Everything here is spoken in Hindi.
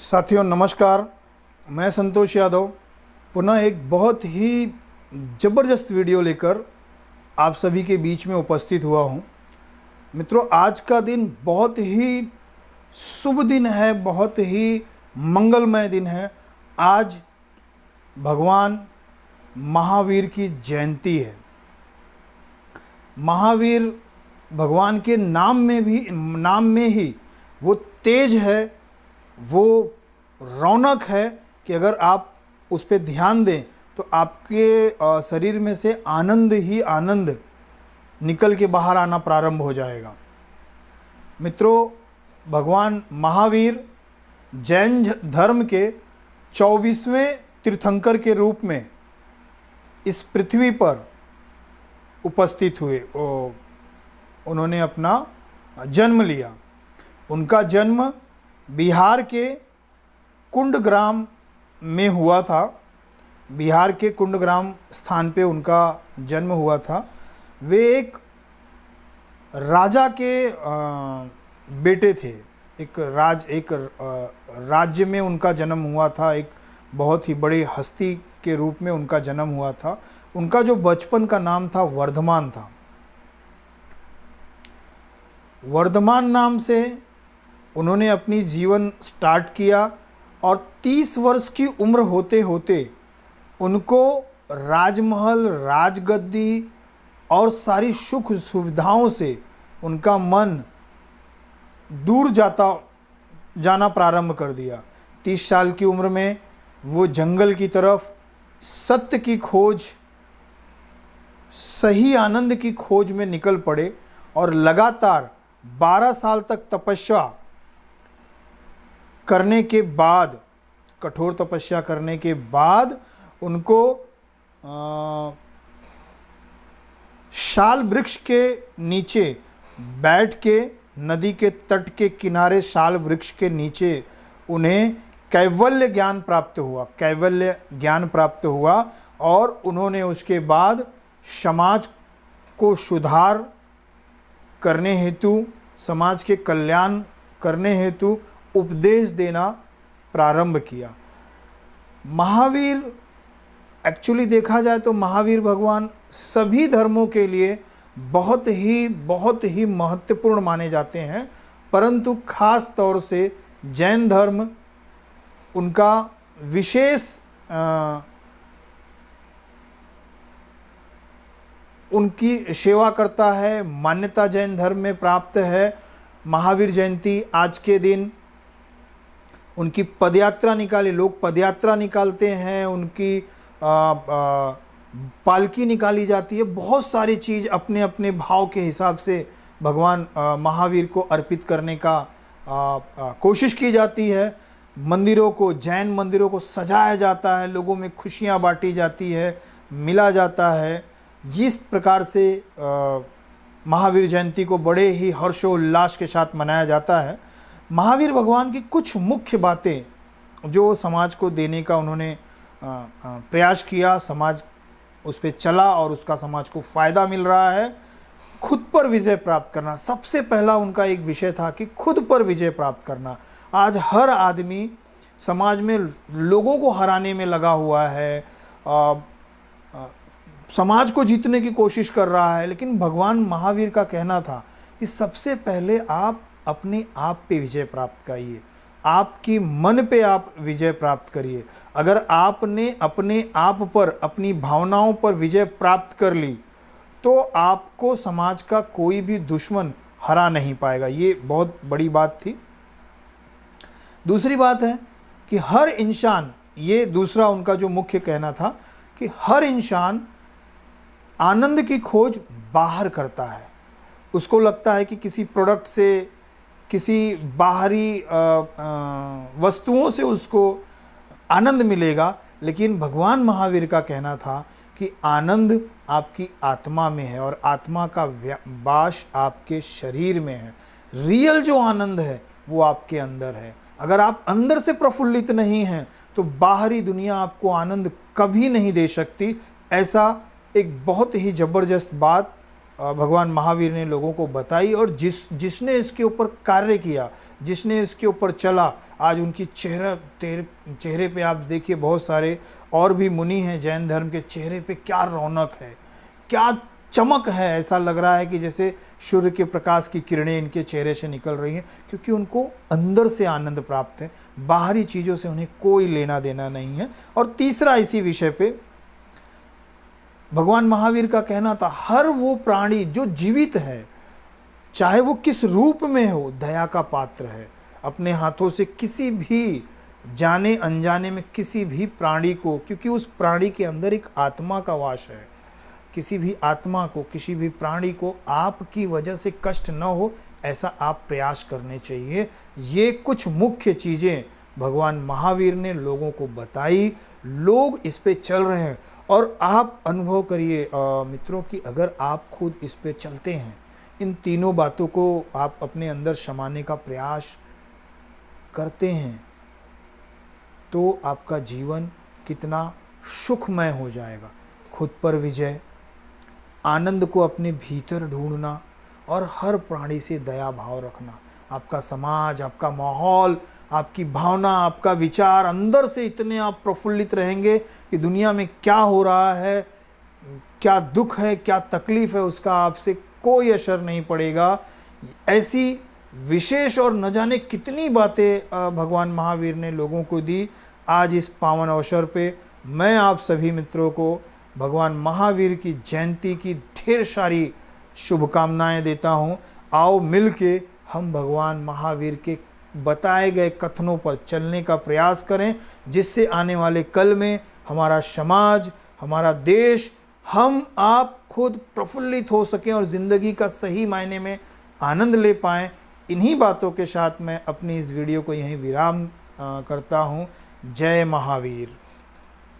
साथियों नमस्कार। मैं संतोष यादव पुनः एक बहुत ही ज़बरदस्त वीडियो लेकर आप सभी के बीच में उपस्थित हुआ हूं। मित्रों, आज का दिन बहुत ही शुभ दिन है, बहुत ही मंगलमय दिन है। आज भगवान महावीर की जयंती है। महावीर भगवान के नाम में ही वो तेज है, वो रौनक है कि अगर आप उस पर ध्यान दें तो आपके शरीर में से आनंद ही आनंद निकल के बाहर आना प्रारंभ हो जाएगा। मित्रों, भगवान महावीर जैन धर्म के 24वें तीर्थंकर के रूप में इस पृथ्वी पर उपस्थित हुए। उन्होंने अपना जन्म लिया। उनका जन्म बिहार के कुंडग्राम में हुआ था। बिहार के कुंडग्राम स्थान पे उनका जन्म हुआ था। वे एक राजा के बेटे थे। एक राज्य में उनका जन्म हुआ था। एक बहुत ही बड़ी हस्ती के रूप में उनका जन्म हुआ था। उनका जो बचपन का नाम था वर्धमान था। वर्धमान नाम से उन्होंने अपनी जीवन स्टार्ट किया और 30 वर्ष की उम्र होते होते उनको राजमहल, राजगद्दी और सारी सुख सुविधाओं से उनका मन दूर जाना प्रारंभ कर दिया। 30 साल की उम्र में वो जंगल की तरफ सत्य की खोज, सही आनंद की खोज में निकल पड़े और लगातार 12 साल तक तपस्या करने के बाद, कठोर तपस्या करने के बाद उनको शाल वृक्ष के नीचे बैठ के, नदी के तट के किनारे शाल वृक्ष के नीचे उन्हें कैवल्य ज्ञान प्राप्त हुआ और उन्होंने उसके बाद समाज को सुधार करने हेतु, समाज के कल्याण करने हेतु उपदेश देना प्रारंभ किया। महावीर, एक्चुअली देखा जाए तो महावीर भगवान सभी धर्मों के लिए बहुत ही महत्वपूर्ण माने जाते हैं, परंतु खास तौर से जैन धर्म उनका विशेष उनकी सेवा करता है, मान्यता जैन धर्म में प्राप्त है। महावीर जयंती आज के दिन उनकी पदयात्रा निकाली, लोग पदयात्रा निकालते हैं, उनकी पालकी निकाली जाती है। बहुत सारी चीज़ अपने अपने भाव के हिसाब से भगवान महावीर को अर्पित करने का कोशिश की जाती है। मंदिरों को, जैन मंदिरों को सजाया जाता है, लोगों में खुशियाँ बांटी जाती है, मिला जाता है। जिस प्रकार से महावीर जयंती को बड़े ही हर्षोल्लास के साथ मनाया जाता है। महावीर भगवान की कुछ मुख्य बातें जो समाज को देने का उन्होंने प्रयास किया, समाज उस पर चला और उसका समाज को फ़ायदा मिल रहा है। खुद पर विजय प्राप्त करना सबसे पहला उनका एक विषय था कि खुद पर विजय प्राप्त करना। आज हर आदमी समाज में लोगों को हराने में लगा हुआ है, समाज को जीतने की कोशिश कर रहा है, लेकिन भगवान महावीर का कहना था कि सबसे पहले आप अपने आप पे विजय प्राप्त करिए, आपकी मन पे आप विजय प्राप्त करिए। अगर आपने अपने आप पर, अपनी भावनाओं पर विजय प्राप्त कर ली तो आपको समाज का कोई भी दुश्मन हरा नहीं पाएगा। ये बहुत बड़ी बात थी। दूसरी बात है कि हर इंसान, ये दूसरा उनका जो मुख्य कहना था कि हर इंसान आनंद की खोज बाहर करता है। उसको लगता है कि किसी प्रोडक्ट से, किसी बाहरी वस्तुओं से उसको आनंद मिलेगा, लेकिन भगवान महावीर का कहना था कि आनंद आपकी आत्मा में है और आत्मा का वास आपके शरीर में है। रियल जो आनंद है वो आपके अंदर है। अगर आप अंदर से प्रफुल्लित नहीं हैं तो बाहरी दुनिया आपको आनंद कभी नहीं दे सकती। ऐसा एक बहुत ही ज़बरदस्त बात भगवान महावीर ने लोगों को बताई, और जिसने इसके ऊपर कार्य किया, जिसने इसके ऊपर चला, आज उनकी चेहरे पे आप देखिए बहुत सारे और भी मुनि हैं जैन धर्म के, चेहरे पे क्या रौनक है, क्या चमक है। ऐसा लग रहा है कि जैसे सूर्य के प्रकाश की किरणें इनके चेहरे से निकल रही हैं, क्योंकि उनको अंदर से आनंद प्राप्त है, बाहरी चीज़ों से उन्हें कोई लेना देना नहीं है। और तीसरा इसी विषय पे भगवान महावीर का कहना था, हर वो प्राणी जो जीवित है, चाहे वो किस रूप में हो, दया का पात्र है। अपने हाथों से किसी भी जाने अनजाने में किसी भी प्राणी को, क्योंकि उस प्राणी के अंदर एक आत्मा का वास है, किसी भी आत्मा को, किसी भी प्राणी को आपकी वजह से कष्ट न हो, ऐसा आप प्रयास करने चाहिए। ये कुछ मुख्य चीज़ें भगवान महावीर ने लोगों को बताई, लोग इस पे चल रहे हैं। और आप अनुभव करिए मित्रों कि अगर आप खुद इस पे चलते हैं, इन तीनों बातों को आप अपने अंदर समाने का प्रयास करते हैं, तो आपका जीवन कितना सुखमय हो जाएगा। खुद पर विजय, आनंद को अपने भीतर ढूंढना और हर प्राणी से दया भाव रखना। आपका समाज, आपका माहौल, आपकी भावना, आपका विचार, अंदर से इतने आप प्रफुल्लित रहेंगे कि दुनिया में क्या हो रहा है, क्या दुख है, क्या तकलीफ है, उसका आपसे कोई असर नहीं पड़ेगा। ऐसी विशेष और न जाने कितनी बातें भगवान महावीर ने लोगों को दी। आज इस पावन अवसर पे मैं आप सभी मित्रों को भगवान महावीर की जयंती की ढेर सारी शुभकामनाएं देता हूं। आओ मिलके हम भगवान महावीर के बताए गए कथनों पर चलने का प्रयास करें, जिससे आने वाले कल में हमारा समाज, हमारा देश, हम आप खुद प्रफुल्लित हो सकें और ज़िंदगी का सही मायने में आनंद ले पाएं। इन्हीं बातों के साथ मैं अपनी इस वीडियो को यहीं विराम करता हूं। जय महावीर।